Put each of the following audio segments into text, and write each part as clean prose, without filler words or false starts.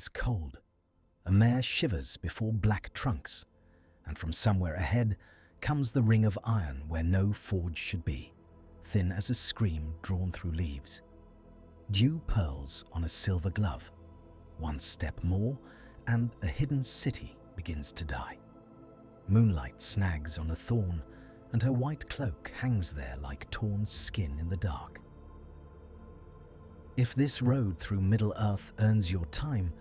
breathes cold. A mare shivers before black trunks, and from somewhere ahead comes the ring of iron where no forge should be, thin as a scream drawn through leaves. Dew pearls on a silver glove. One step more, and a hidden city begins to die. Moonlight snags on a thorn, and her white cloak hangs there like torn skin in the dark. If this road through Middle-earth earns your time,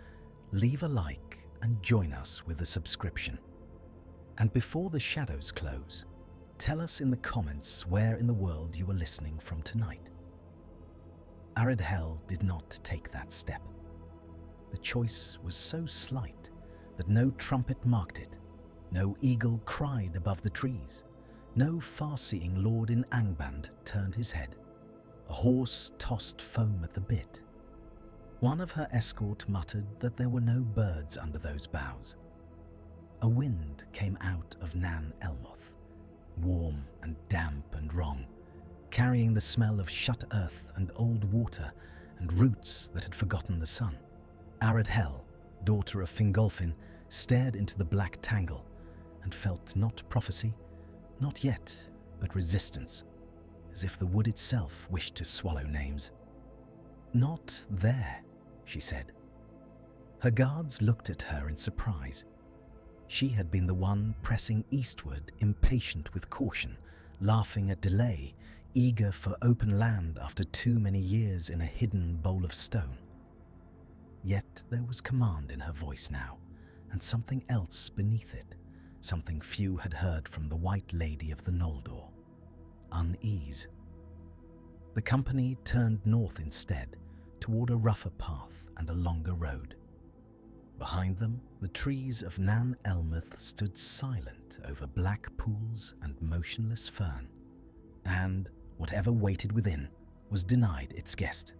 leave a like and join us with a subscription. And before the shadows close, tell us in the comments where in the world you are listening from tonight. Aredhel did not take that step. The choice was so slight that no trumpet marked it, no eagle cried above the trees, no far-seeing lord in Angband turned his head. A horse tossed foam at the bit. One of her escort muttered that there were no birds under those boughs. A wind came out of Nan Elmoth, warm and damp and wrong, carrying the smell of shut earth and old water and roots that had forgotten the sun. Aredhel, daughter of Fingolfin, stared into the black tangle and felt not prophecy, not yet, but resistance, as if the wood itself wished to swallow names. "Not there," she said. Her guards looked at her in surprise. She had been the one pressing eastward, impatient with caution, laughing at delay, eager for open land after too many years in a hidden bowl of stone. Yet there was command in her voice now, and something else beneath it, something few had heard from the White Lady of the Noldor: unease. The company turned north instead, toward a rougher path and a longer road. Behind them, the trees of Nan Elmoth stood silent over black pools and motionless fern, and whatever waited within was denied its guest.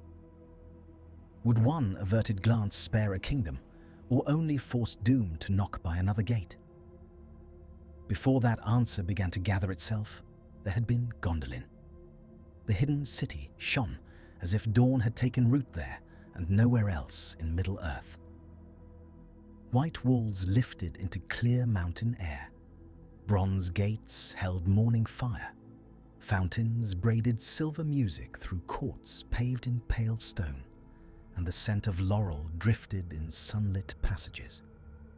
Would one averted glance spare a kingdom, or only force doom to knock by another gate? Before that answer began to gather itself, there had been Gondolin. The hidden city shone as if dawn had taken root there and nowhere else in Middle-earth. White walls lifted into clear mountain air. Bronze gates held morning fire. Fountains braided silver music through courts paved in pale stone, and the scent of laurel drifted in sunlit passages.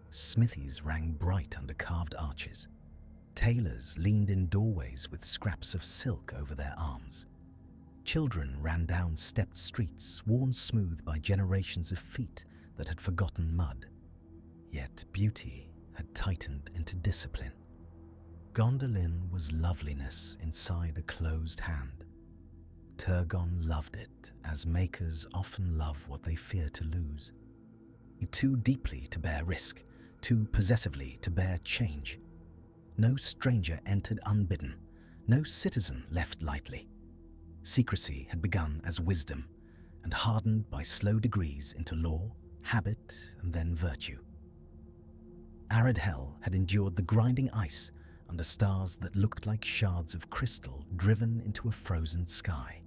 Smithies rang bright under carved arches. Tailors leaned in doorways with scraps of silk over their arms. Children ran down stepped streets worn smooth by generations of feet that had forgotten mud. Yet beauty had tightened into discipline. Gondolin was loveliness inside a closed hand. Turgon loved it, as makers often love what they fear to lose. Too deeply to bear risk, too possessively to bear change. No stranger entered unbidden, no citizen left lightly. Secrecy had begun as wisdom, and hardened by slow degrees into law, habit, and then virtue. Aredhel had endured the grinding ice under stars that looked like shards of crystal driven into a frozen sky.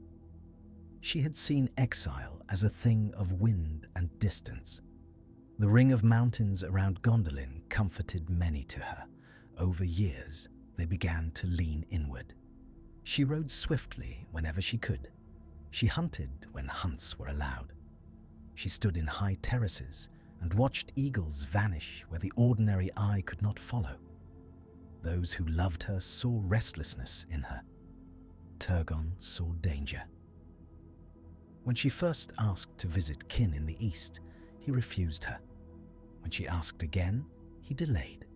She had seen exile as a thing of wind and distance. The ring of mountains around Gondolin comforted many to her. Over years, they began to lean inward. She rode swiftly whenever she could. She hunted when hunts were allowed. She stood in high terraces and watched eagles vanish where the ordinary eye could not follow. Those who loved her saw restlessness in her. Turgon saw danger. When she first asked to visit kin in the east, he refused her. When she asked again, he delayed.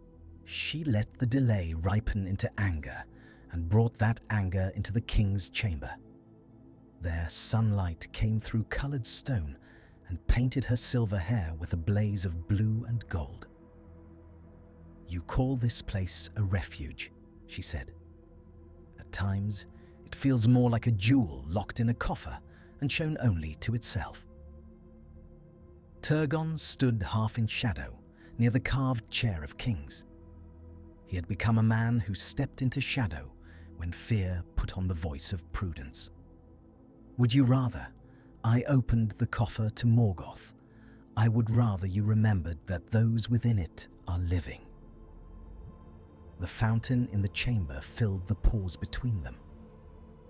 She let the delay ripen into anger and brought that anger into the king's chamber. There sunlight came through coloured stone and painted her silver hair with a blaze of blue and gold. "You call this place a refuge," she said. "At times, it feels more like a jewel locked in a coffer and shown only to itself." Turgon stood half in shadow near the carved chair of kings. He had become a man who stepped into shadow when fear put on the voice of prudence. "Would you rather I opened the coffer to Morgoth? I would rather you remembered that those within it are living." The fountain in the chamber filled the pause between them.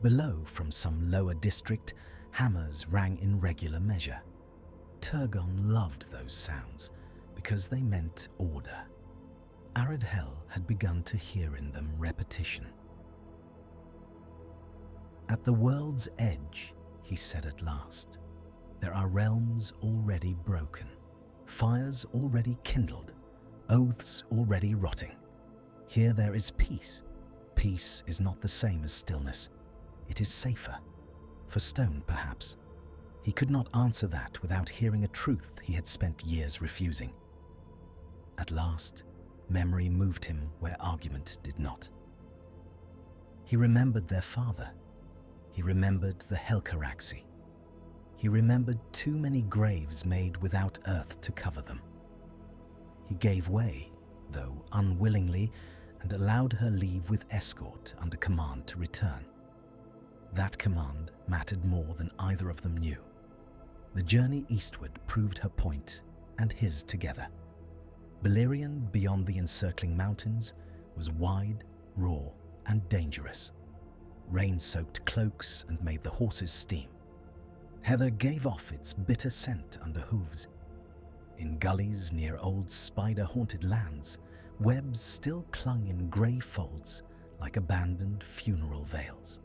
Below, from some lower district, hammers rang in regular measure. Turgon loved those sounds because they meant order. Aredhel had begun to hear in them repetition. "At the world's edge," he said at last, "there are realms already broken, fires already kindled, oaths already rotting. Here there is peace. Peace is not the same as stillness. It is safer. For stone, perhaps." He could not answer that without hearing a truth he had spent years refusing. At last, memory moved him where argument did not. He remembered their father. He remembered the Helcaraxi. He remembered too many graves made without earth to cover them. He gave way, though unwillingly, and allowed her leave with escort under command to return. That command mattered more than either of them knew. The journey eastward proved her point and his together. Beleriand, beyond the encircling mountains, was wide, raw, and dangerous. Rain soaked cloaks and made the horses steam. Heather gave off its bitter scent under hooves. In gullies near old spider-haunted lands, webs still clung in grey folds like abandoned funeral veils.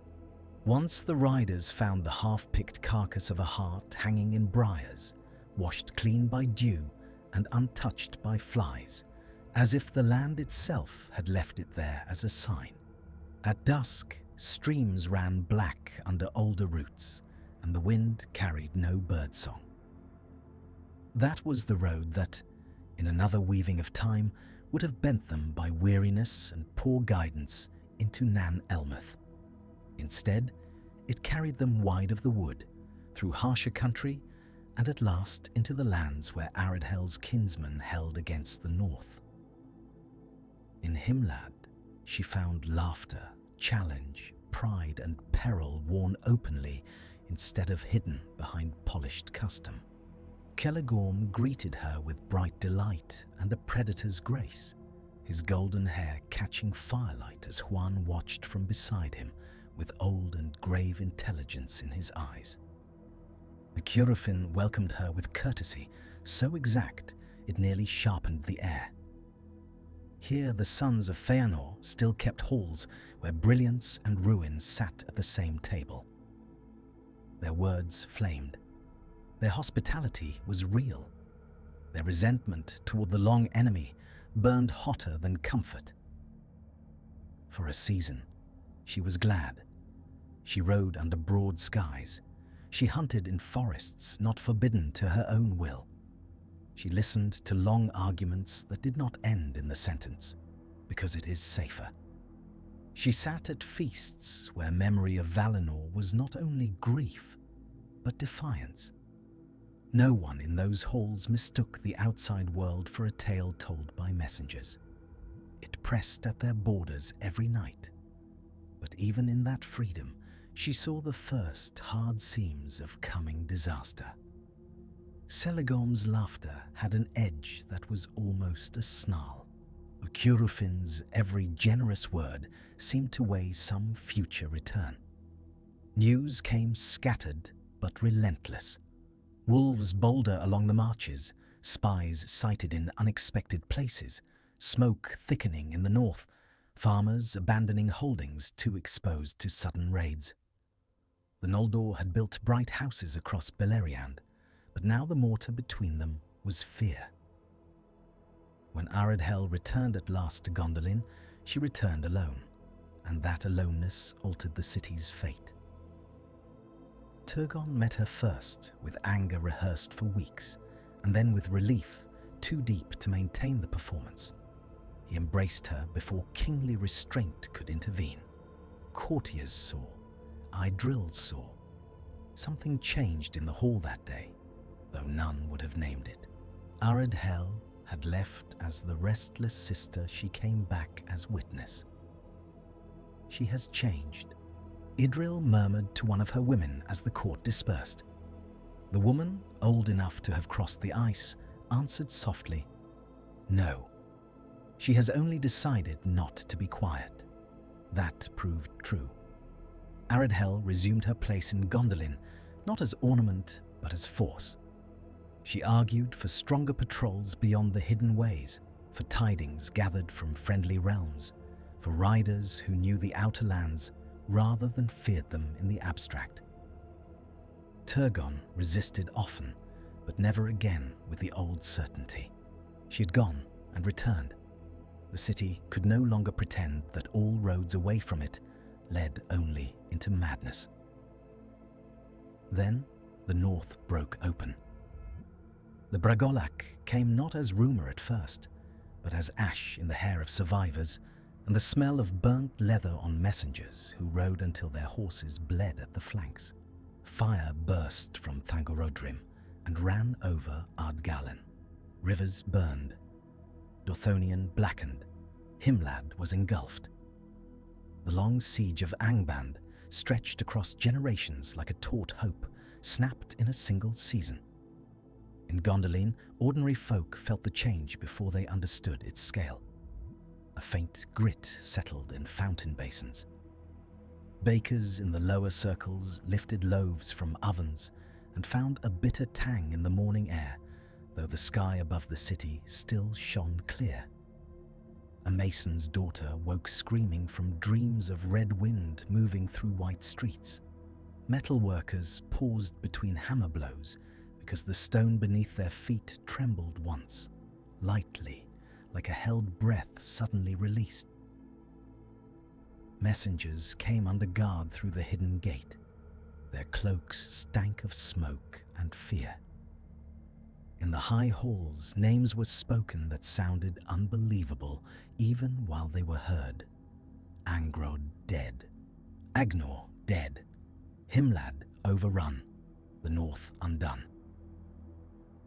Once the riders found the half-picked carcass of a hart hanging in briars, washed clean by dew and untouched by flies, as if the land itself had left it there as a sign. At dusk, streams ran black under older roots, and the wind carried no birdsong. That was the road that, in another weaving of time, would have bent them by weariness and poor guidance into Nan Elmoth. Instead, it carried them wide of the wood, through harsher country, and at last into the lands where Aredhel's kinsmen held against the north. In Himlad, she found laughter, challenge, pride, and peril worn openly instead of hidden behind polished custom. Celegorm greeted her with bright delight and a predator's grace, his golden hair catching firelight as Juan watched from beside him with old and grave intelligence in his eyes. The Curufin welcomed her with courtesy so exact it nearly sharpened the air. Here the sons of Feanor still kept halls where brilliance and ruin sat at the same table. Their words flamed. Their hospitality was real. Their resentment toward the long enemy burned hotter than comfort. For a season, she was glad. She rode under broad skies. She hunted in forests not forbidden to her own will. She listened to long arguments that did not end in the sentence, because it is safer. She sat at feasts where memory of Valinor was not only grief, but defiance. No one in those halls mistook the outside world for a tale told by messengers. It pressed at their borders every night. But even in that freedom, she saw the first hard seams of coming disaster. Celegorm's laughter had an edge that was almost a snarl. Curufin's every generous word seemed to weigh some future return. News came scattered but relentless. Wolves bolder along the marches, spies sighted in unexpected places, smoke thickening in the north, farmers abandoning holdings too exposed to sudden raids. The Noldor had built bright houses across Beleriand, but now the mortar between them was fear. When Aredhel returned at last to Gondolin, she returned alone, and that aloneness altered the city's fate. Turgon met her first with anger rehearsed for weeks, and then with relief too deep to maintain the performance. He embraced her before kingly restraint could intervene. Courtiers saw, Idril saw. Something changed in the hall that day, though none would have named it. Aredhel had left as the restless sister she came back as witness. She has changed, Idril murmured to one of her women as the court dispersed. The woman, old enough to have crossed the ice, answered softly, "No. She has only decided not to be quiet." That proved true. Aredhel resumed her place in Gondolin, not as ornament, but as force. She argued for stronger patrols beyond the hidden ways, for tidings gathered from friendly realms, for riders who knew the outer lands rather than feared them in the abstract. Turgon resisted often, but never again with the old certainty. She had gone and returned. The city could no longer pretend that all roads away from it led only into madness. Then the north broke open. The Bragolak came not as rumour at first, but as ash in the hair of survivors and the smell of burnt leather on messengers who rode until their horses bled at the flanks. Fire burst from Thangorodrim and ran over Ardgallen. Rivers burned. Dorthonion blackened. Himlad was engulfed. The long siege of Angband, stretched across generations like a taut hope, snapped in a single season. In Gondolin, ordinary folk felt the change before they understood its scale. A faint grit settled in fountain basins. Bakers in the lower circles lifted loaves from ovens and found a bitter tang in the morning air, though the sky above the city still shone clear. A mason's daughter woke screaming from dreams of red wind moving through white streets. Metal workers paused between hammer blows because the stone beneath their feet trembled once, lightly, like a held breath suddenly released. Messengers came under guard through the hidden gate. Their cloaks stank of smoke and fear. In the high halls, names were spoken that sounded unbelievable even while they were heard. Angrod dead. Agnor dead. Himlad overrun. The north undone.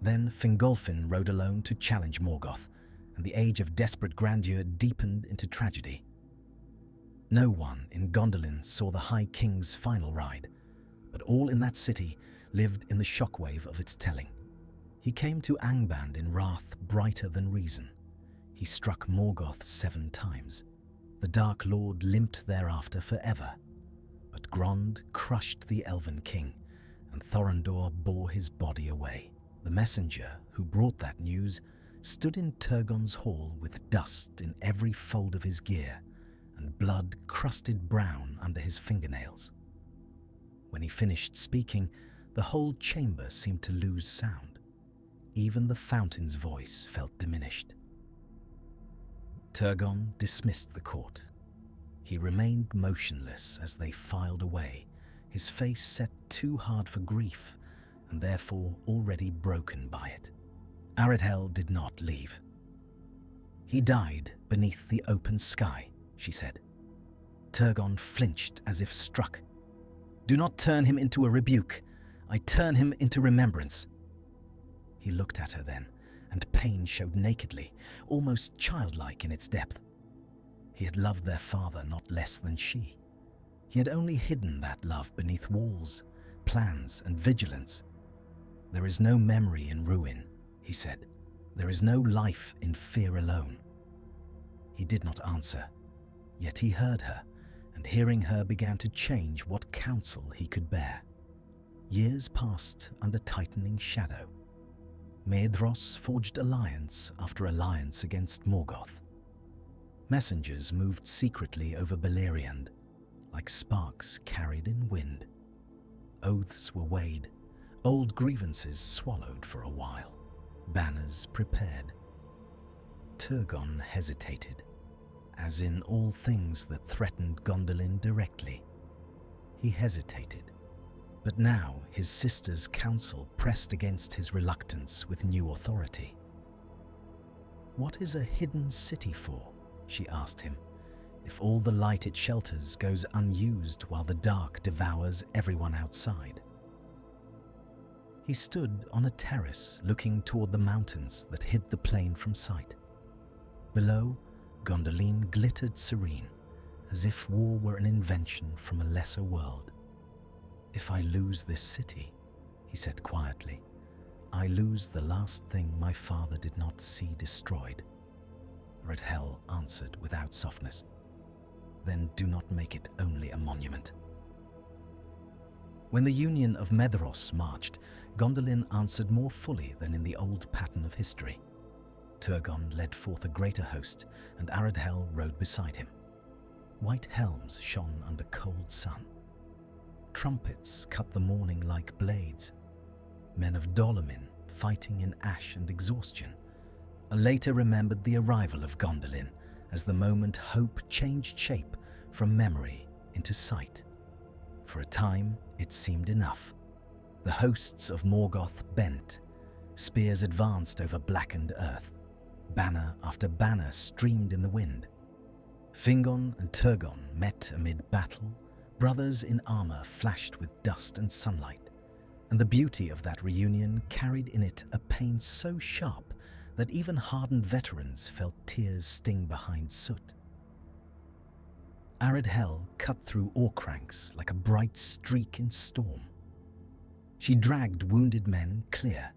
Then Fingolfin rode alone to challenge Morgoth, and the age of desperate grandeur deepened into tragedy. No one in Gondolin saw the High King's final ride, but all in that city lived in the shockwave of its telling. He came to Angband in wrath brighter than reason. He struck Morgoth 7 times. The Dark Lord limped thereafter forever. But Grond crushed the Elven King, and Thorondor bore his body away. The messenger who brought that news stood in Turgon's hall with dust in every fold of his gear and blood crusted brown under his fingernails. When he finished speaking, the whole chamber seemed to lose sound. Even the fountain's voice felt diminished. Turgon dismissed the court. He remained motionless as they filed away, his face set too hard for grief and therefore already broken by it. Aredhel did not leave. "He died beneath the open sky," she said. Turgon flinched as if struck. "Do not turn him into a rebuke. I turn him into remembrance." He looked at her then, and pain showed nakedly, almost childlike in its depth. He had loved their father not less than she. He had only hidden that love beneath walls, plans, and vigilance. "There is no memory in ruin," he said. "There is no life in fear alone." He did not answer, yet he heard her, and hearing her began to change what counsel he could bear. Years passed under tightening shadow. Maedhros forged alliance after alliance against Morgoth. Messengers moved secretly over Beleriand, like sparks carried in wind. Oaths were weighed, old grievances swallowed for a while, banners prepared. Turgon hesitated, as in all things that threatened Gondolin directly. He hesitated, but now his sister's counsel pressed against his reluctance with new authority. "What is a hidden city for?" she asked him, "if all the light it shelters goes unused while the dark devours everyone outside?" He stood on a terrace looking toward the mountains that hid the plain from sight. Below, Gondolin glittered serene, as if war were an invention from a lesser world. "If I lose this city," he said quietly, "I lose the last thing my father did not see destroyed." Aredhel answered without softness, "Then do not make it only a monument." When the Union of Medros marched, Gondolin answered more fully than in the old pattern of history. Turgon led forth a greater host, and Aredhel rode beside him. White helms shone under cold sun. Trumpets cut the morning like blades. Men of Dolomin fighting in ash and exhaustion. Later remembered the arrival of Gondolin as the moment hope changed shape from memory into sight. For a time, it seemed enough. The hosts of Morgoth bent. Spears advanced over blackened earth. Banner after banner streamed in the wind. Fingon and Turgon met amid battle. Brothers in armor flashed with dust and sunlight. And the beauty of that reunion carried in it a pain so sharp that even hardened veterans felt tears sting behind soot. Aredhel cut through orc ranks like a bright streak in storm. She dragged wounded men clear.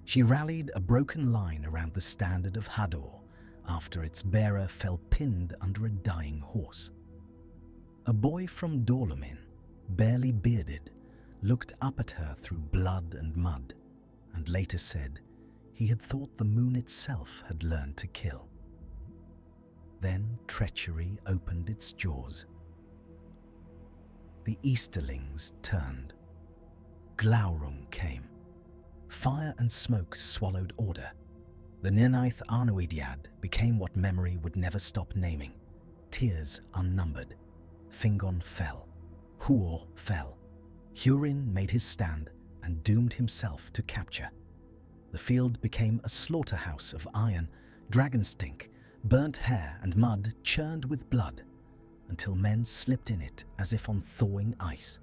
She rallied a broken line around the standard of Hador after its bearer fell pinned under a dying horse. A boy from Dolomin, barely bearded, looked up at her through blood and mud, and later said he had thought the moon itself had learned to kill. Then treachery opened its jaws. The Easterlings turned. Glaurung came. Fire and smoke swallowed order. The Nirnaeth Arnoediad became what memory would never stop naming. Tears unnumbered. Fingon fell. Huor fell. Hurin made his stand and doomed himself to capture. The field became a slaughterhouse of iron, dragon stink, burnt hair and mud churned with blood, until men slipped in it as if on thawing ice.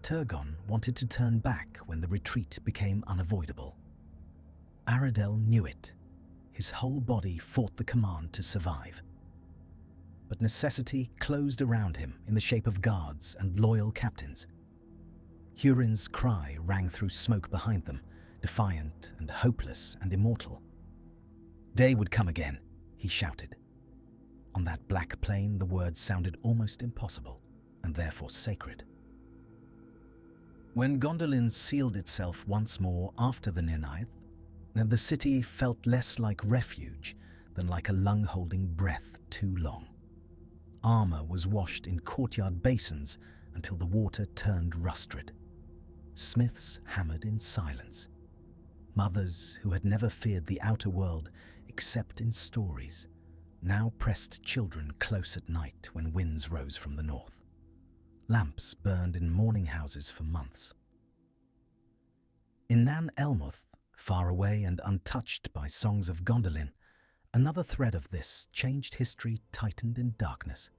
Turgon wanted to turn back when the retreat became unavoidable. Aredhel knew it. His whole body fought the command to survive. But necessity closed around him in the shape of guards and loyal captains. Hurin's cry rang through smoke behind them, defiant and hopeless and immortal. Day would come again, he shouted. On that black plain, the words sounded almost impossible, and therefore sacred. When Gondolin sealed itself once more after the Nirnaeth, the city felt less like refuge than like a lung-holding breath too long. Armor was washed in courtyard basins until the water turned rust-red. Smiths hammered in silence. Mothers who had never feared the outer world except in stories now pressed children close at night when winds rose from the north. Lamps burned in mourning houses for months. In Nan Elmoth, far away and untouched by songs of Gondolin, another thread of this changed history tightened in darkness.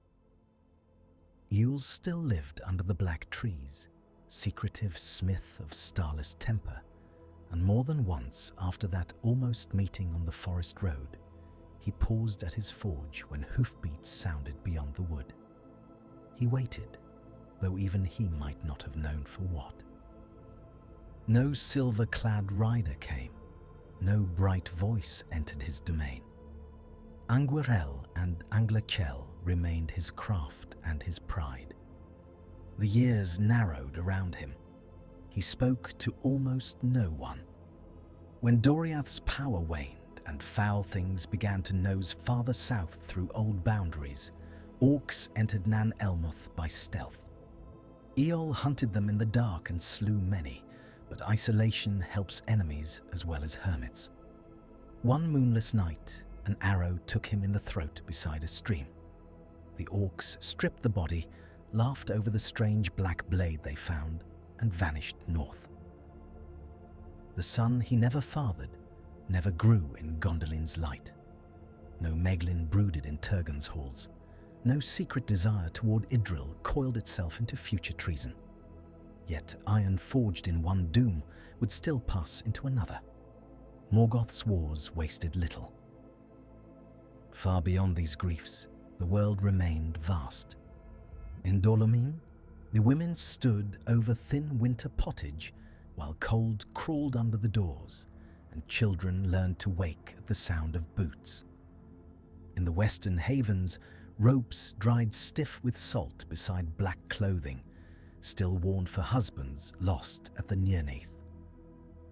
Eels still lived under the black trees, secretive smith of starless temper, and more than once after that almost meeting on the forest road, he paused at his forge when hoofbeats sounded beyond the wood. He waited, though even he might not have known for what. No silver-clad rider came, no bright voice entered his domain. Anguirel and Anglachel remained his craft and his pride. The years narrowed around him. He spoke to almost no one. When Doriath's power waned and foul things began to nose farther south through old boundaries, orcs entered Nan Elmoth by stealth. Eol hunted them in the dark and slew many, but isolation helps enemies as well as hermits. One moonless night, an arrow took him in the throat beside a stream. The orcs stripped the body, laughed over the strange black blade they found, and vanished north. The son he never fathered never grew in Gondolin's light. No Maeglin brooded in Turgon's halls. No secret desire toward Idril coiled itself into future treason. Yet iron forged in one doom would still pass into another. Morgoth's wars wasted little. Far beyond these griefs, the world remained vast. In Dolomin, The women stood over thin winter pottage while cold crawled under the doors, and children learned to wake at the sound of boots. In the western havens, ropes dried stiff with salt beside black clothing, still worn for husbands lost at the Nirnaeth.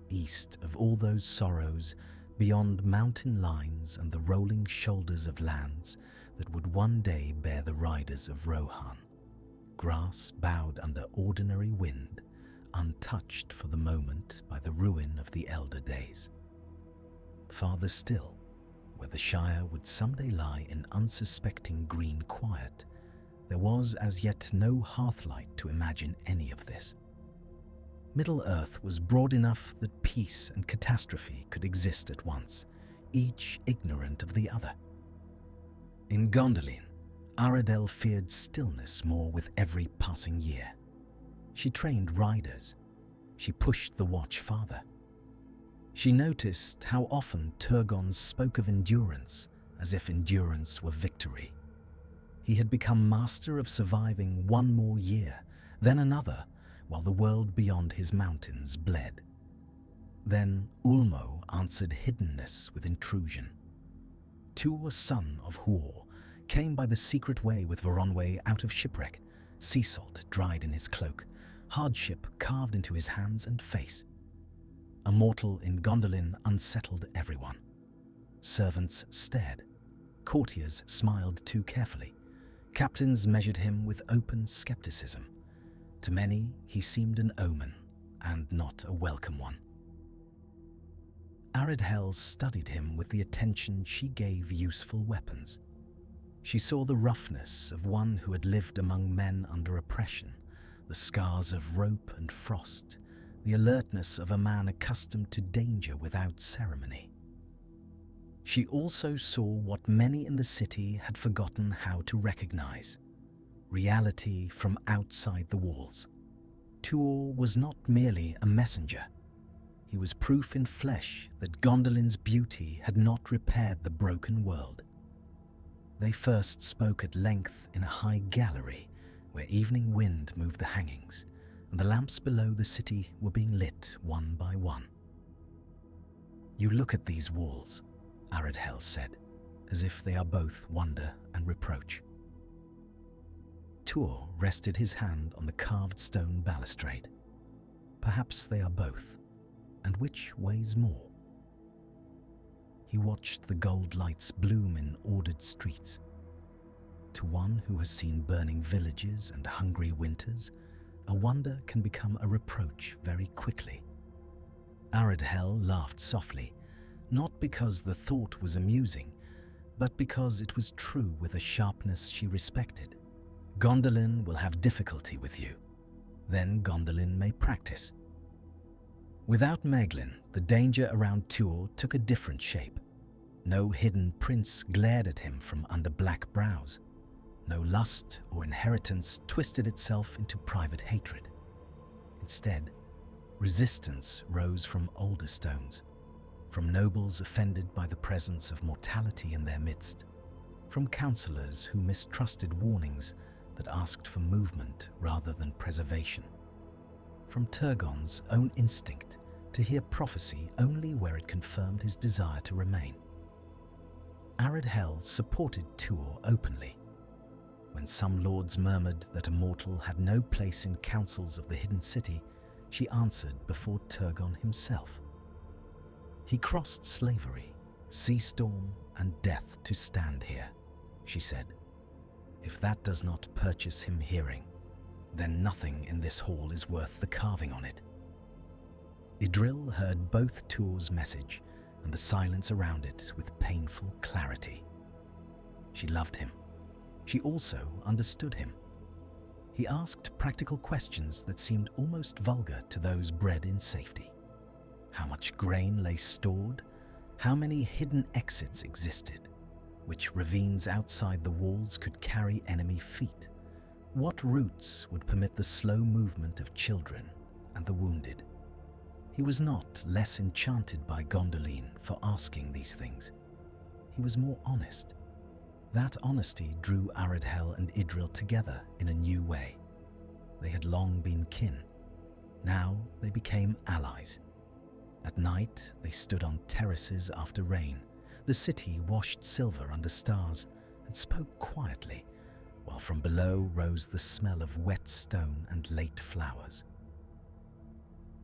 East of all those sorrows, beyond mountain lines and the rolling shoulders of lands that would one day bear the riders of Rohan, grass bowed under ordinary wind, untouched for the moment by the ruin of the elder days. Farther still, where the Shire would someday lie in unsuspecting green quiet, there was as yet no hearthlight to imagine any of this. Middle-earth was broad enough that peace and catastrophe could exist at once, each ignorant of the other. In Gondolin, Aredhel feared stillness more with every passing year. She trained riders. She pushed the watch farther. She noticed how often Turgon spoke of endurance as if endurance were victory. He had become master of surviving one more year, then another, while the world beyond his mountains bled. Then Ulmo answered hiddenness with intrusion. Tuor, son of Huor, came by the secret way with Voronwë out of shipwreck, sea salt dried in his cloak, hardship carved into his hands and face. A mortal in Gondolin unsettled everyone. Servants stared. Courtiers smiled too carefully. Captains measured him with open skepticism. To many, he seemed an omen, and not a welcome one. Aredhel studied him with the attention she gave useful weapons. She saw the roughness of one who had lived among men under oppression, the scars of rope and frost, the alertness of a man accustomed to danger without ceremony. She also saw what many in the city had forgotten how to recognize: reality from outside the walls. Tuor was not merely a messenger. He was proof in flesh that Gondolin's beauty had not repaired the broken world. They first spoke at length in a high gallery where evening wind moved the hangings, and the lamps below the city were being lit one by one. "You look at these walls," Aredhel said, as if they are both wonder and reproach. Tuor rested his hand on the carved stone balustrade. "Perhaps they are both, and which weighs more?" He watched the gold lights bloom in ordered streets. To one who has seen burning villages and hungry winters, a wonder can become a reproach very quickly. Aredhel laughed softly, not because the thought was amusing, but because it was true with a sharpness she respected. "Gondolin will have difficulty with you. Then Gondolin may practice." Without Maeglin, the danger around Tuor took a different shape. No hidden prince glared at him from under black brows. No lust or inheritance twisted itself into private hatred. Instead, resistance rose from older stones, from nobles offended by the presence of mortality in their midst, from counselors who mistrusted warnings that asked for movement rather than preservation, from Turgon's own instinct to hear prophecy only where it confirmed his desire to remain. Aredhel supported Tuor openly. When some lords murmured that a mortal had no place in councils of the hidden city, she answered before Turgon himself. "He crossed slavery, sea storm, and death to stand here," she said. "If that does not purchase him hearing, then nothing in this hall is worth the carving on it." Idril heard both Tuor's message and the silence around it with painful clarity. She loved him. She also understood him. He asked practical questions that seemed almost vulgar to those bred in safety. How much grain lay stored? How many hidden exits existed? Which ravines outside the walls could carry enemy feet? What routes would permit the slow movement of children and the wounded? He was not less enchanted by Gondolin for asking these things. He was more honest. That honesty drew Aredhel and Idril together in a new way. They had long been kin. Now they became allies. At night, they stood on terraces after rain. The city washed silver under stars and spoke quietly, while from below rose the smell of wet stone and late flowers.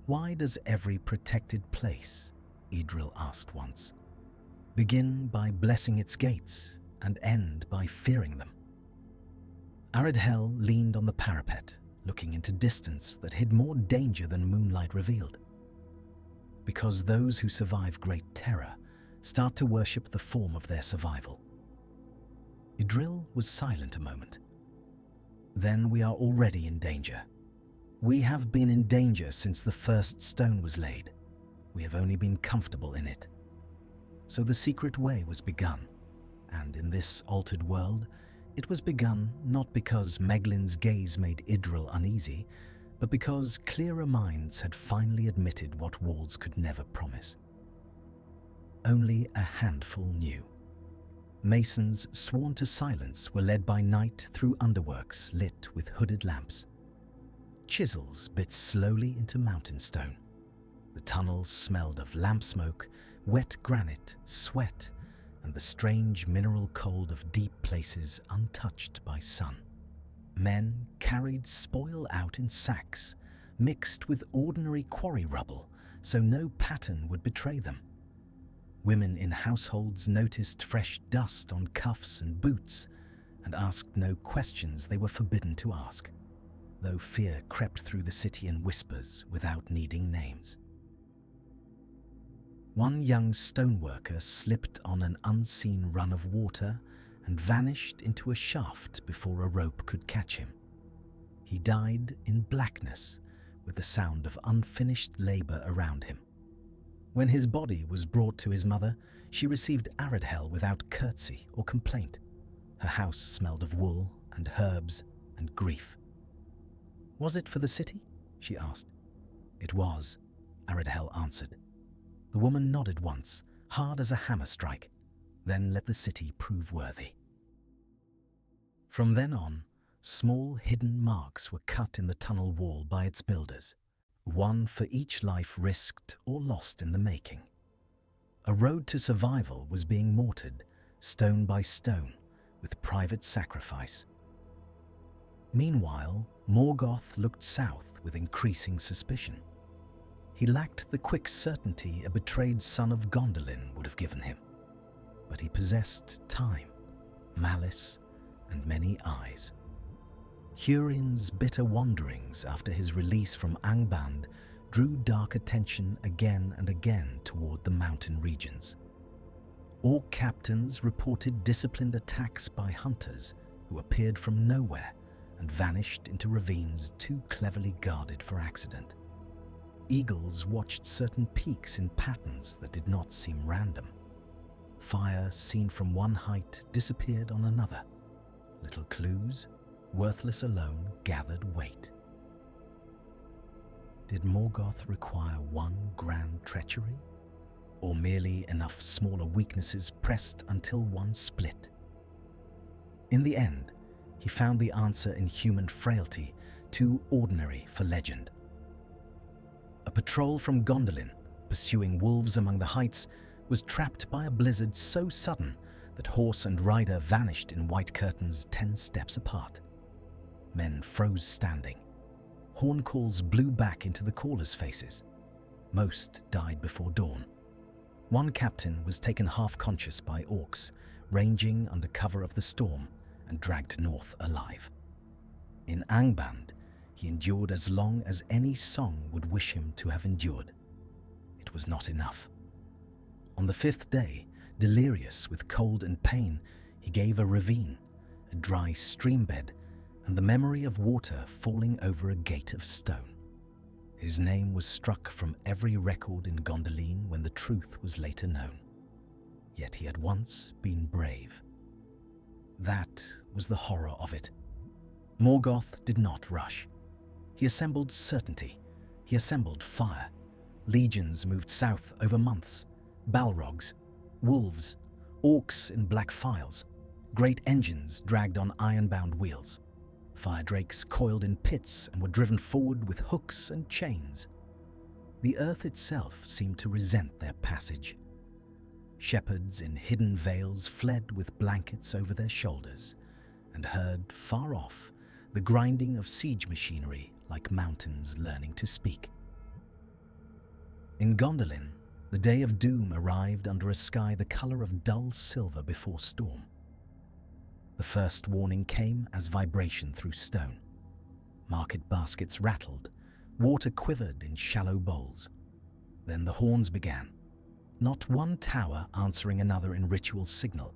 "Why does every protected place," Aredhel asked once, "begin by blessing its gates and end by fearing them?" Aredhel leaned on the parapet, looking into distance that hid more danger than moonlight revealed. Because those who survive great terror start to worship the form of their survival. Aredhel was silent a moment. "Then we are already in danger. We have been in danger since the first stone was laid. We have only been comfortable in it. So the secret way was begun, and in this altered world, it was begun not because Maeglin's gaze made Aredhel uneasy, but because clearer minds had finally admitted what walls could never promise. Only a handful knew. Masons sworn to silence were led by night through underworks lit with hooded lamps. Chisels bit slowly into mountain stone. The tunnels smelled of lamp smoke, wet granite, sweat, and the strange mineral cold of deep places untouched by sun. Men carried spoil out in sacks, mixed with ordinary quarry rubble, so no pattern would betray them. Women in households noticed fresh dust on cuffs and boots and asked no questions they were forbidden to ask, though fear crept through the city in whispers without needing names. One young stoneworker slipped on an unseen run of water and vanished into a shaft before a rope could catch him. He died in blackness, with the sound of unfinished labor around him. When his body was brought to his mother, she received Aredhel without curtsy or complaint. Her house smelled of wool and herbs and grief. "Was it for the city?" she asked. "It was," Aredhel answered. The woman nodded once, hard as a hammer strike, then let the city prove worthy. From then on, small hidden marks were cut in the tunnel wall by its builders, one for each life risked or lost in the making. A road to survival was being mortared, stone by stone, with private sacrifice. Meanwhile, Morgoth looked south with increasing suspicion. He lacked the quick certainty a betrayed son of Gondolin would have given him, but he possessed time, malice, and many eyes. Húrin's bitter wanderings after his release from Angband drew dark attention again and again toward the mountain regions. Orc captains reported disciplined attacks by hunters who appeared from nowhere and vanished into ravines too cleverly guarded for accident. Eagles watched certain peaks in patterns that did not seem random. Fire seen from one height disappeared on another. Little clues, worthless alone, gathered weight. Did Morgoth require one grand treachery? Or merely enough smaller weaknesses pressed until one split? In the end, he found the answer in human frailty, too ordinary for legend. A patrol from Gondolin, pursuing wolves among the heights, was trapped by a blizzard so sudden that horse and rider vanished in white curtains 10 steps apart. Men froze standing. Horn calls blew back into the callers' faces. Most died before dawn. One captain was taken half-conscious by orcs, ranging under cover of the storm, and dragged north alive. In Angband, he endured as long as any song would wish him to have endured. It was not enough. On the 5th day, delirious with cold and pain, he gave a ravine, a dry stream bed, and the memory of water falling over a gate of stone. His name was struck from every record in Gondolin when the truth was later known. Yet he had once been brave. That was the horror of it. Morgoth did not rush. He assembled certainty. He assembled fire. Legions moved south over months. Balrogs, wolves, orcs in black files, great engines dragged on iron-bound wheels. Fire drakes coiled in pits and were driven forward with hooks and chains. The earth itself seemed to resent their passage. Shepherds in hidden vales fled with blankets over their shoulders and heard, far off, the grinding of siege machinery like mountains learning to speak. In Gondolin, the day of doom arrived under a sky the colour of dull silver before storm. The first warning came as vibration through stone. Market baskets rattled, water quivered in shallow bowls. Then the horns began, not one tower answering another in ritual signal,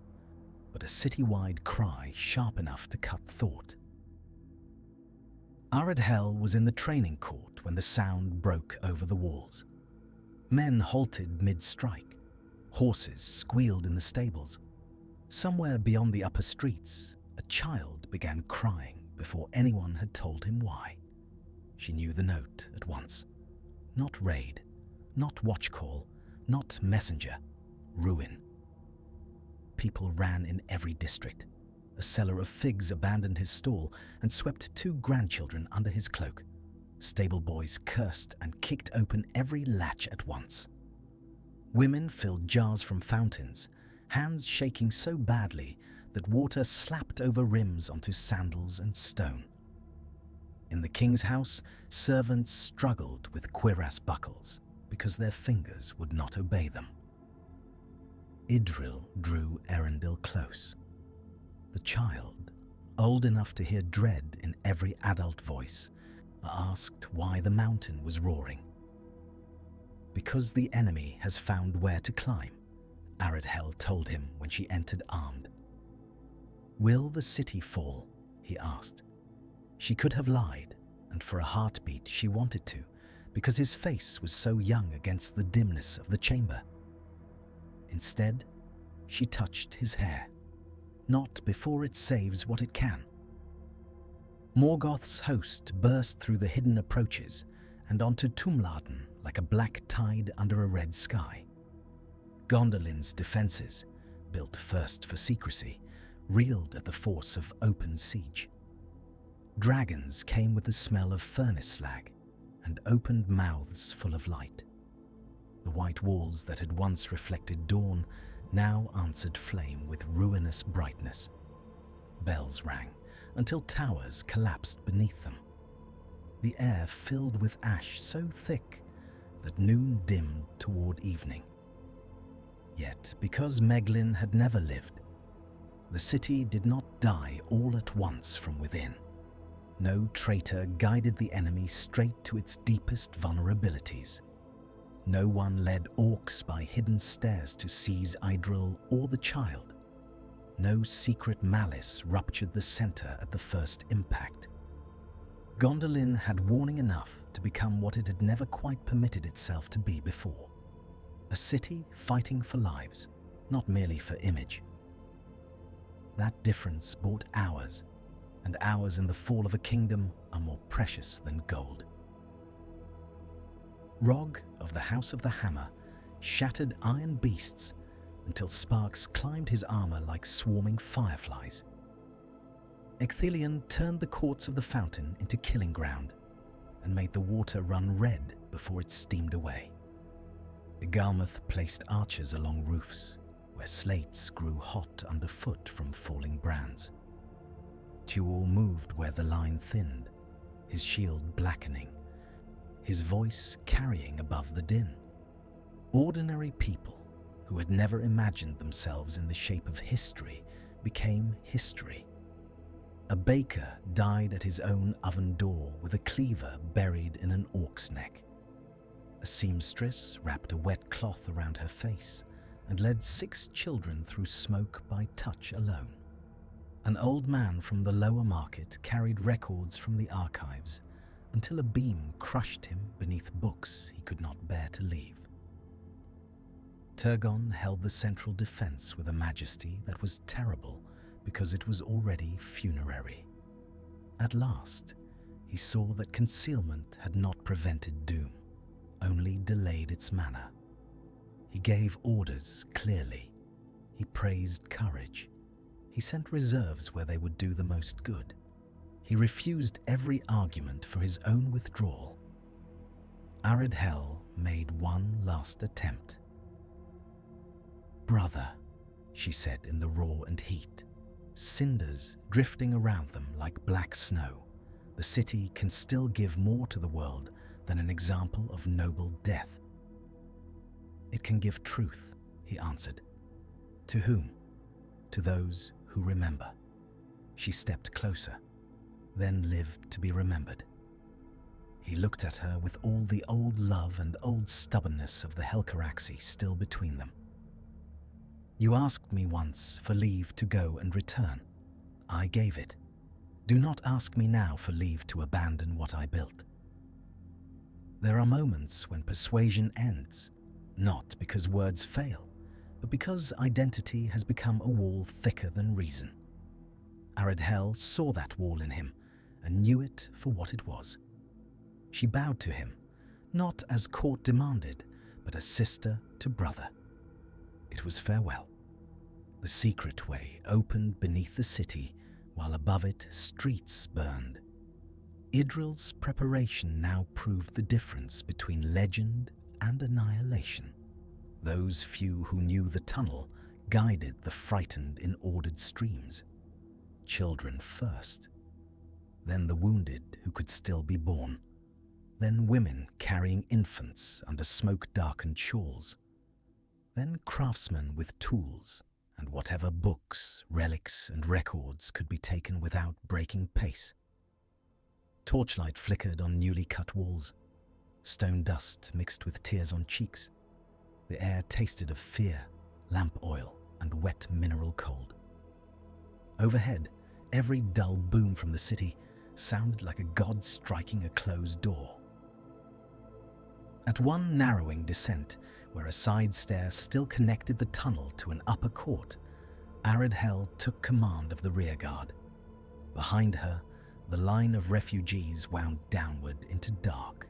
but a city-wide cry sharp enough to cut thought. Aredhel was in the training court when the sound broke over the walls. Men halted mid-strike. Horses squealed in the stables. Somewhere beyond the upper streets, a child began crying before anyone had told him why. She knew the note at once. Not raid, not watch call, not messenger, ruin. People ran in every district. A seller of figs abandoned his stall and swept 2 grandchildren under his cloak. Stable boys cursed and kicked open every latch at once. Women filled jars from fountains, hands shaking so badly that water slapped over rims onto sandals and stone. In the king's house, servants struggled with cuirass buckles because their fingers would not obey them. Idril drew Aredhel close. The child, old enough to hear dread in every adult voice, asked why the mountain was roaring. Because the enemy has found where to climb, Aredhel told him when she entered armed. Will the city fall? He asked. She could have lied, and for a heartbeat she wanted to, because his face was so young against the dimness of the chamber. Instead, she touched his hair. Not before it saves what it can. Morgoth's host burst through the hidden approaches and onto Tumladen like a black tide under a red sky. Gondolin's defences, built first for secrecy, reeled at the force of open siege. Dragons came with the smell of furnace slag and opened mouths full of light. The white walls that had once reflected dawn now answered flame with ruinous brightness. Bells rang until towers collapsed beneath them. The air filled with ash so thick that noon dimmed toward evening. Yet, because Maeglin had never lived, the city did not die all at once from within. No traitor guided the enemy straight to its deepest vulnerabilities. No one led orcs by hidden stairs to seize Idril or the child. No secret malice ruptured the center at the first impact. Gondolin had warning enough to become what it had never quite permitted itself to be before. A city fighting for lives, not merely for image. That difference bought hours, and hours in the fall of a kingdom are more precious than gold. Rog of the House of the Hammer shattered iron beasts until sparks climbed his armor like swarming fireflies. Ecthelion turned the courts of the fountain into killing ground and made the water run red before it steamed away. Igalmoth placed archers along roofs where slates grew hot underfoot from falling brands. Tuol moved where the line thinned, his shield blackening, his voice carrying above the din. Ordinary people who had never imagined themselves in the shape of history became history. A baker died at his own oven door with a cleaver buried in an orc's neck. A seamstress wrapped a wet cloth around her face and led 6 children through smoke by touch alone. An old man from the lower market carried records from the archives until a beam crushed him beneath books he could not bear to leave. Turgon held the central defense with a majesty that was terrible because it was already funerary. At last, he saw that concealment had not prevented doom, only delayed its manner. He gave orders clearly. He praised courage. He sent reserves where they would do the most good. He refused every argument for his own withdrawal. Aredhel made one last attempt. "Brother," she said in the raw and heat, cinders drifting around them like black snow, the city can still give more to the world than an example of noble death. "It can give truth," he answered. "To whom? To those who remember." She stepped closer, then lived to be remembered. He looked at her with all the old love and old stubbornness of the Helcaraxi still between them. "You asked me once for leave to go and return. I gave it. Do not ask me now for leave to abandon what I built." There are moments when persuasion ends, not because words fail, but because identity has become a wall thicker than reason. Aredhel saw that wall in him and knew it for what it was. She bowed to him, not as court demanded, but as sister to brother. It was farewell. The secret way opened beneath the city, while above it streets burned. Idril's preparation now proved the difference between legend and annihilation. Those few who knew the tunnel guided the frightened in ordered streams. Children first, then the wounded who could still be born, then women carrying infants under smoke-darkened shawls, then craftsmen with tools and whatever books, relics and records could be taken without breaking pace. Torchlight flickered on newly cut walls, stone dust mixed with tears on cheeks. The air tasted of fear, lamp oil and wet mineral cold. Overhead, every dull boom from the city sounded like a god striking a closed door. At one narrowing descent, where a side stair still connected the tunnel to an upper court, Aredhel took command of the rearguard. Behind her, the line of refugees wound downward into dark.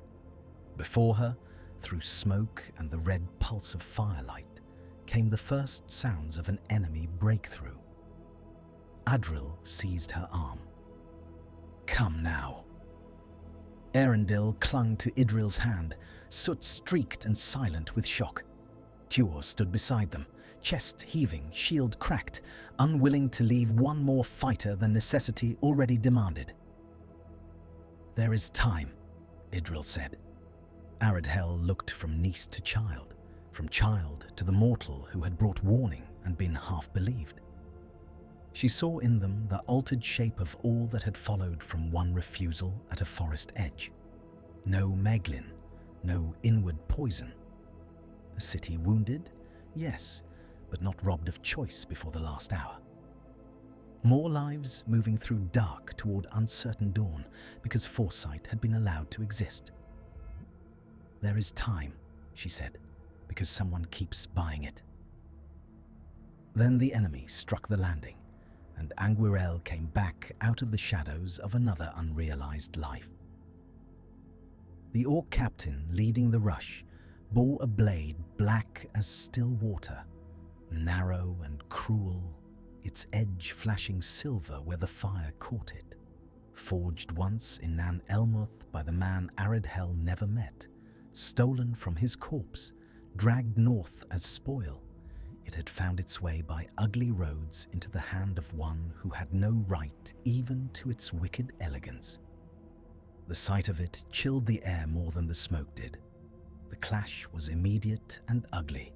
Before her, through smoke and the red pulse of firelight, came the first sounds of an enemy breakthrough. Aredhel seized her arm. "Come now." Arendil clung to Idril's hand, soot-streaked and silent with shock. Tuor stood beside them, chest heaving, shield cracked, unwilling to leave one more fighter than necessity already demanded. "There is time," Idril said. Aredhel looked from niece to child, from child to the mortal who had brought warning and been half believed. She saw in them the altered shape of all that had followed from one refusal at a forest edge. No Maeglin, no inward poison. A city wounded? Yes, but not robbed of choice before the last hour. More lives moving through dark toward uncertain dawn because foresight had been allowed to exist. "There is time," she said, "because someone keeps buying it." Then the enemy struck the landing, and Anguirel came back out of the shadows of another unrealized life. The orc captain leading the rush bore a blade black as still water, narrow and cruel, its edge flashing silver where the fire caught it. Forged once in Nan Elmoth by the man Aredhel never met, stolen from his corpse, dragged north as spoil, it had found its way by ugly roads into the hand of one who had no right even to its wicked elegance. The sight of it chilled the air more than the smoke did. The clash was immediate and ugly.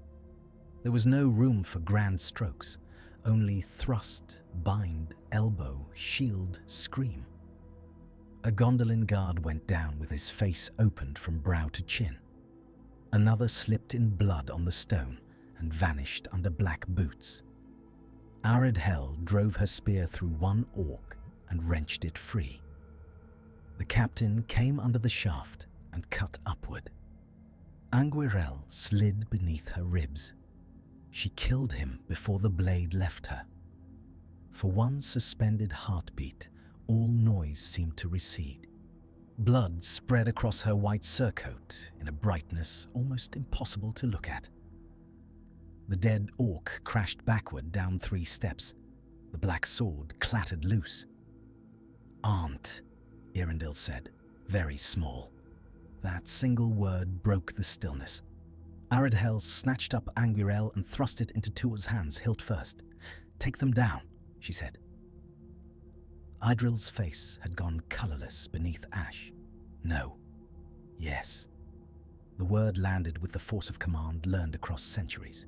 There was no room for grand strokes, only thrust, bind, elbow, shield, scream. A Gondolin guard went down with his face opened from brow to chin. Another slipped in blood on the stone and vanished under black boots. Aredhel drove her spear through one orc and wrenched it free. The captain came under the shaft and cut upward. Anguirel slid beneath her ribs. She killed him before the blade left her. For one suspended heartbeat, all noise seemed to recede. Blood spread across her white surcoat in a brightness almost impossible to look at. The dead orc crashed backward down 3 steps. The black sword clattered loose. "Aunt," Eärendil said, very small. That single word broke the stillness. Aredhel snatched up Anguirel and thrust it into Tuor's hands, hilt first. "Take them down," she said. Idril's face had gone colourless beneath ash. No. Yes. The word landed with the force of command learned across centuries.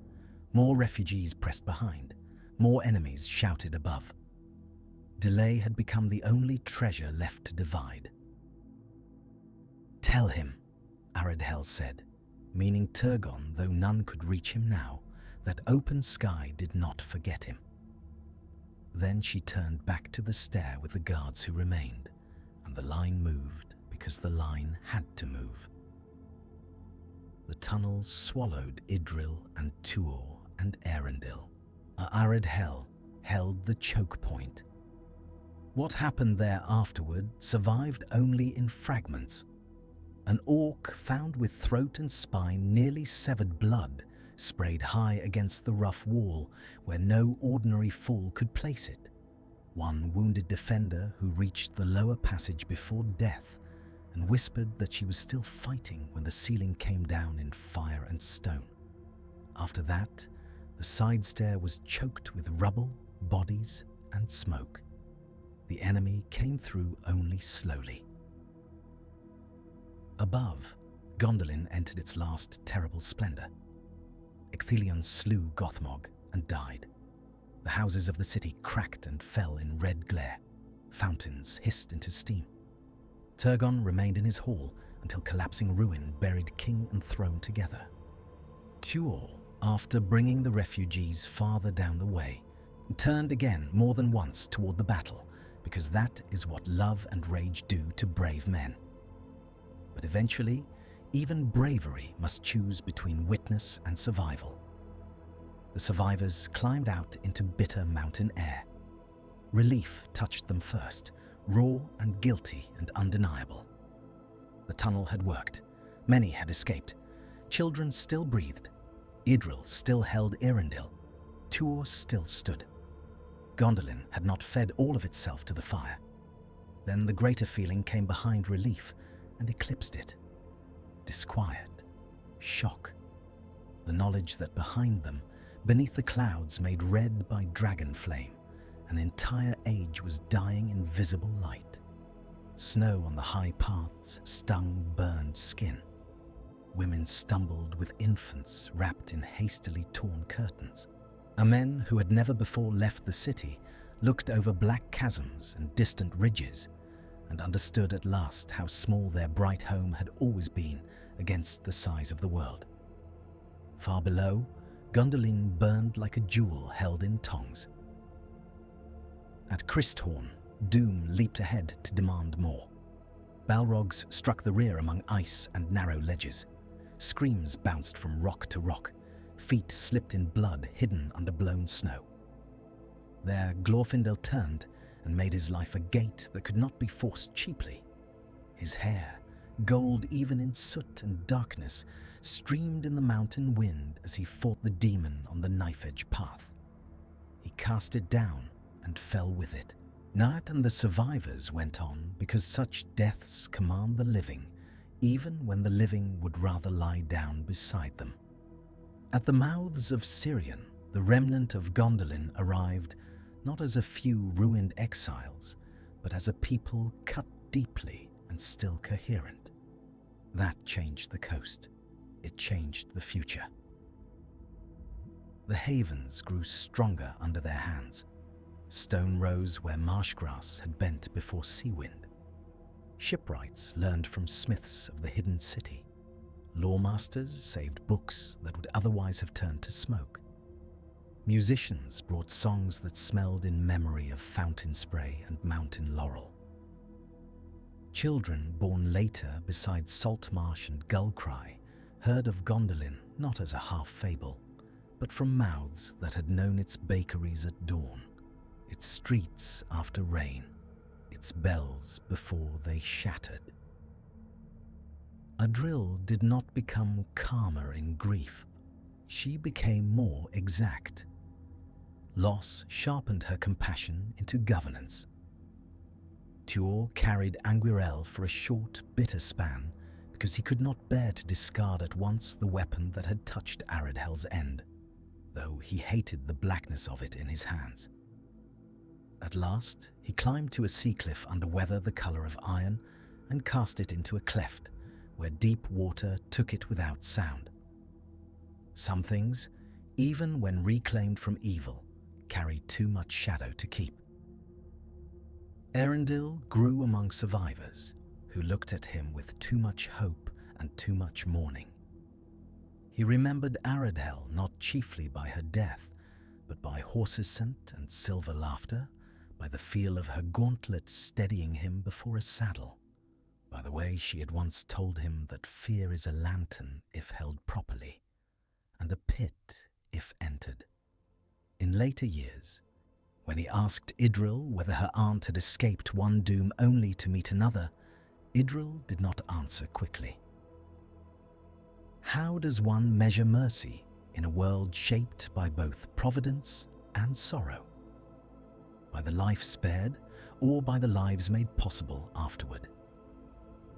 More refugees pressed behind. More enemies shouted above. Delay had become the only treasure left to divide. "Tell him," Aredhel said, meaning Turgon, though none could reach him now, that open sky did not forget him. Then she turned back to the stair with the guards who remained, and the line moved because the line had to move. The tunnel swallowed Idril and Tuor and Eärendil. Aredhel held the choke point. What happened there afterward survived only in fragments. An orc found with throat and spine nearly severed blood sprayed high against the rough wall where no ordinary fool could place it. One wounded defender who reached the lower passage before death and whispered that she was still fighting when the ceiling came down in fire and stone. After that, the side stair was choked with rubble, bodies, and smoke. The enemy came through only slowly. Above, Gondolin entered its last terrible splendor. Ecthelion slew Gothmog and died. The houses of the city cracked and fell in red glare. Fountains hissed into steam. Turgon remained in his hall until collapsing ruin buried king and throne together. Tuor, after bringing the refugees farther down the way, turned again more than once toward the battle, because that is what love and rage do to brave men. But eventually, even bravery must choose between witness and survival. The survivors climbed out into bitter mountain air. Relief touched them first, raw and guilty and undeniable. The tunnel had worked. Many had escaped. Children still breathed. Idril still held Eärendil. Tuor still stood. Gondolin had not fed all of itself to the fire. Then the greater feeling came behind relief and eclipsed it. Disquiet, shock, the knowledge that behind them, beneath the clouds made red by dragon flame, an entire age was dying in visible light. Snow on the high paths stung burned skin. Women stumbled with infants wrapped in hastily torn curtains. Men who had never before left the city looked over black chasms and distant ridges and understood at last how small their bright home had always been against the size of the world. Far below, Gondolin burned like a jewel held in tongs. At Cristhorn, doom leaped ahead to demand more. Balrogs struck the rear among ice and narrow ledges. Screams bounced from rock to rock. Feet slipped in blood hidden under blown snow. There, Glorfindel turned and made his life a gate that could not be forced cheaply. His hair, gold even in soot and darkness, streamed in the mountain wind as he fought the demon on the knife-edge path. He cast it down and fell with it. Nart and the survivors went on because such deaths command the living, even when the living would rather lie down beside them. At the mouths of Sirion, the remnant of Gondolin arrived not as a few ruined exiles, but as a people cut deeply and still coherent. That changed the coast. It changed the future. The havens grew stronger under their hands. Stone rose where marsh grass had bent before sea wind. Shipwrights learned from smiths of the hidden city. Lawmasters saved books that would otherwise have turned to smoke. Musicians brought songs that smelled in memory of fountain spray and mountain laurel. Children born later beside Saltmarsh and Gullcry heard of Gondolin not as a half-fable, but from mouths that had known its bakeries at dawn, its streets after rain, its bells before they shattered. Adril did not become calmer in grief. She became more exact. Loss sharpened her compassion into governance. Cure carried Anguirel for a short, bitter span because he could not bear to discard at once the weapon that had touched Aredhel's end, though he hated the blackness of it in his hands. At last, he climbed to a sea cliff under weather the colour of iron and cast it into a cleft where deep water took it without sound. Some things, even when reclaimed from evil, carry too much shadow to keep. Aredhel grew among survivors who looked at him with too much hope and too much mourning. He remembered Aredhel not chiefly by her death, but by horses' scent and silver laughter, by the feel of her gauntlet steadying him before a saddle, by the way she had once told him that fear is a lantern if held properly, and a pit if entered. In later years, when he asked Idril whether her aunt had escaped one doom only to meet another, Idril did not answer quickly. How does one measure mercy in a world shaped by both providence and sorrow? By the life spared, or by the lives made possible afterward?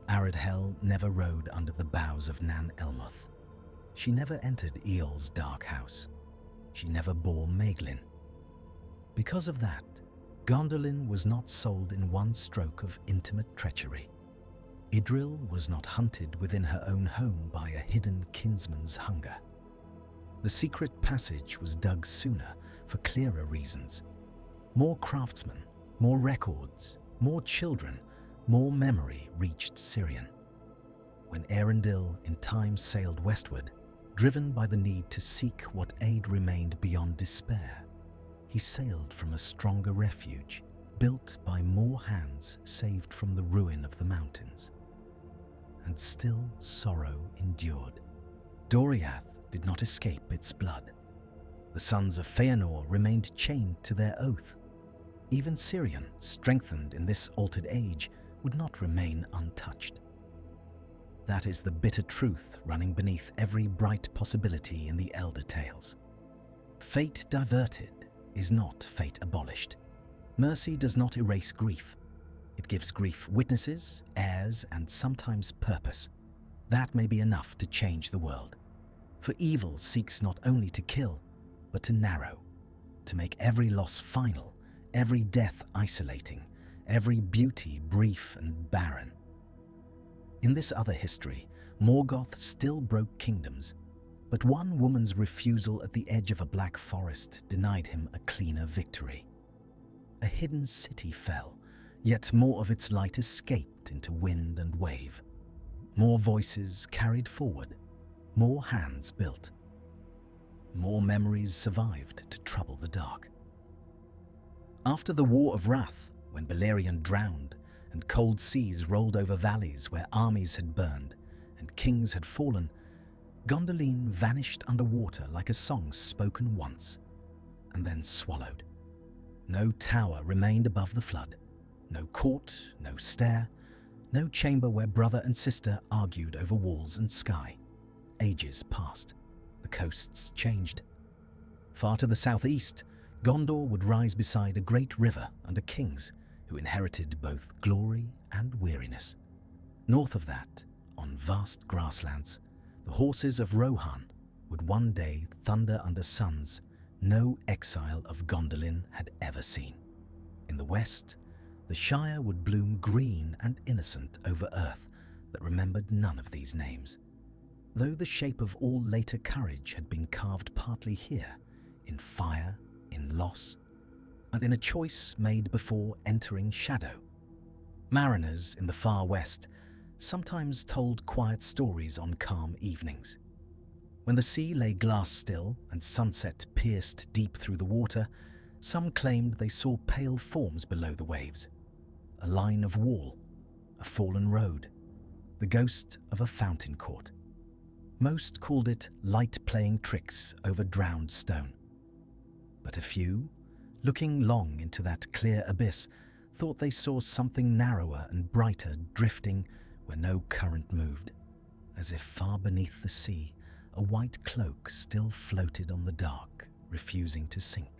Aredhel never rode under the boughs of Nan Elmoth. She never entered Eol's dark house. She never bore Maeglin. Because of that, Gondolin was not sold in one stroke of intimate treachery. Idril was not hunted within her own home by a hidden kinsman's hunger. The secret passage was dug sooner for clearer reasons. More craftsmen, more records, more children, more memory reached Sirion. When Aredhel in time sailed westward, driven by the need to seek what aid remained beyond despair, he sailed from a stronger refuge, built by more hands saved from the ruin of the mountains. And still sorrow endured. Doriath did not escape its blood. The sons of Feanor remained chained to their oath. Even Sirion, strengthened in this altered age, would not remain untouched. That is the bitter truth running beneath every bright possibility in the Elder Tales. Fate diverted is not fate abolished. Mercy does not erase grief. It gives grief witnesses, heirs, and sometimes purpose. That may be enough to change the world. For evil seeks not only to kill, but to narrow, to make every loss final, every death isolating, every beauty brief and barren. In this other history, Morgoth still broke kingdoms, but one woman's refusal at the edge of a black forest denied him a cleaner victory. A hidden city fell, yet more of its light escaped into wind and wave. More voices carried forward, more hands built. More memories survived to trouble the dark. After the War of Wrath, when Beleriand drowned and cold seas rolled over valleys where armies had burned and kings had fallen, Gondolin vanished underwater like a song spoken once and then swallowed. No tower remained above the flood, no court, no stair, no chamber where brother and sister argued over walls and sky. Ages passed. The coasts changed. Far to the southeast, Gondor would rise beside a great river under kings who inherited both glory and weariness. North of that, on vast grasslands, the horses of Rohan would one day thunder under suns no exile of Gondolin had ever seen. In the west, the Shire would bloom green and innocent over earth that remembered none of these names, though the shape of all later courage had been carved partly here, in fire, in loss, and in a choice made before entering shadow. Mariners in the far west sometimes told quiet stories on calm evenings. When the sea lay glass still and sunset pierced deep through the water, some claimed they saw pale forms below the waves, a line of wall, a fallen road, the ghost of a fountain court. Most called it light playing tricks over drowned stone. But a few, looking long into that clear abyss, thought they saw something narrower and brighter drifting where no current moved, as if far beneath the sea a white cloak still floated on the dark, refusing to sink.